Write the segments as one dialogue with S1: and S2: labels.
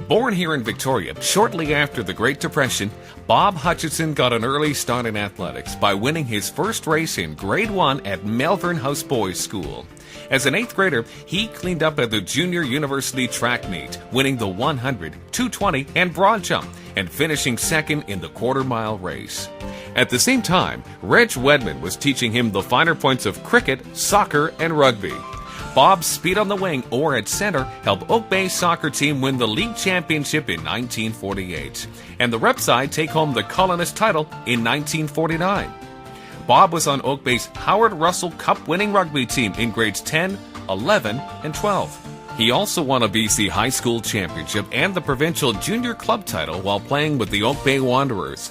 S1: Born here in Victoria, shortly after the Great Depression, Bob Hutchison got an early start in athletics by winning his first race in Grade 1 at Melbourne House Boys School. As an 8th grader, he cleaned up at the Junior University track meet, winning the 100, 220, and broad jump, and finishing second in the quarter-mile race. At the same time, Reg Wedman was teaching him the finer points of cricket, soccer, and rugby. Bob's speed on the wing or at center helped Oak Bay's soccer team win the league championship in 1948, and the rep side take home the Colonist title in 1949. Bob was on Oak Bay's Howard Russell Cup winning rugby team in grades 10, 11, and 12. He also won a BC High School championship and the provincial junior club title while playing with the Oak Bay Wanderers.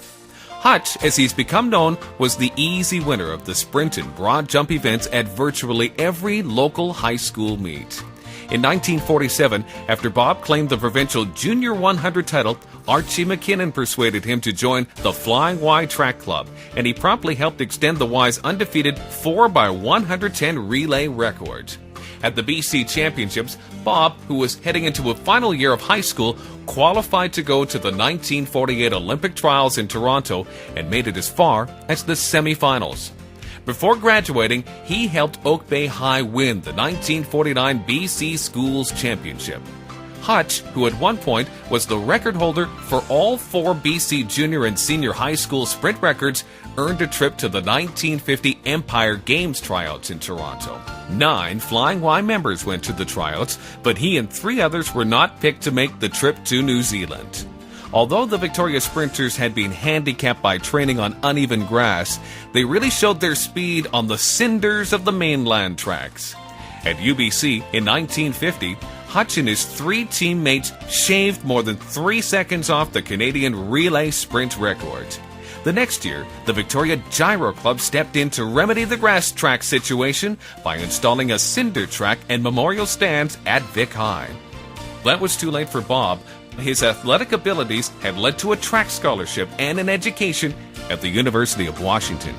S1: Hutch, as he's become known, was the easy winner of the sprint and broad jump events at virtually every local high school meet. In 1947, after Bob claimed the provincial Junior 100 title, Archie McKinnon persuaded him to join the Flying Y Track Club, and he promptly helped extend the Y's undefeated 4x110 relay record. At the BC Championships, Bob, who was heading into a final year of high school, qualified to go to the 1948 Olympic Trials in Toronto and made it as far as the semifinals. Before graduating, he helped Oak Bay High win the 1949 BC Schools Championship. Hutch, who at one point was the record holder for all 4 BC junior and senior high school sprint records, earned a trip to the 1950 Empire Games tryouts in Toronto. 9 Flying Y members went to the tryouts, but he and 3 others were not picked to make the trip to New Zealand. Although the Victoria sprinters had been handicapped by training on uneven grass, they really showed their speed on the cinders of the mainland tracks. At UBC in 1950, Hutch and his 3 teammates shaved more than 3 seconds off the Canadian relay sprint record. The next year, the Victoria Gyro Club stepped in to remedy the grass track situation by installing a cinder track and memorial stands at Vic High. That was too late for Bob. His athletic abilities had led to a track scholarship and an education at the University of Washington.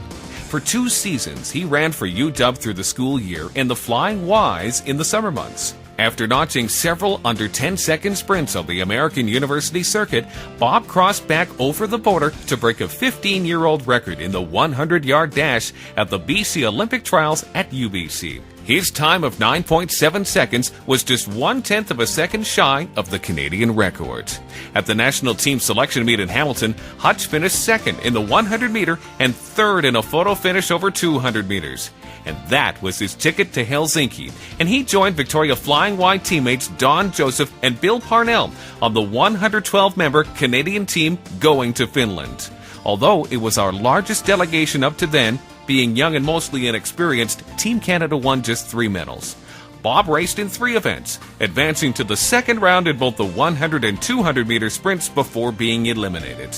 S1: For 2 seasons, he ran for UW through the school year in the Flying Ys in the summer months. After notching several under 10-second sprints on the American University circuit, Bob crossed back over the border to break a 15-year-old record in the 100-yard dash at the BC Olympic Trials at UBC. His time of 9.7 seconds was just 1/10 of a second shy of the Canadian record. At the national team selection meet in Hamilton, Hutch finished second in the 100-meter and third in a photo finish over 200 meters. And that was his ticket to Helsinki, and he joined Victoria Flying Y teammates Don Joseph and Bill Parnell on the 112-member Canadian team going to Finland. Although it was our largest delegation up to then, being young and mostly inexperienced, Team Canada won just 3 medals. Bob raced in 3 events, advancing to the second round in both the 100 and 200-meter sprints before being eliminated.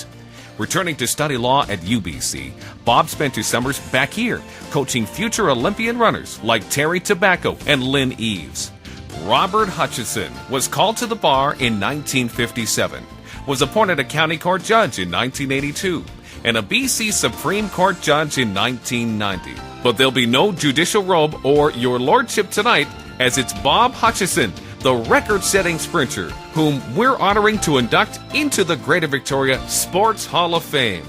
S1: Returning to study law at UBC, Bob spent 2 summers back here, coaching future Olympian runners like Terry Tobacco and Lynn Eves. Robert Hutchison was called to the bar in 1957, was appointed a county court judge in 1982, and a BC Supreme Court judge in 1990. But there'll be no judicial robe or your lordship tonight, as it's Bob Hutchison, the record-setting sprinter, whom we're honoring to induct into the Greater Victoria Sports Hall of Fame.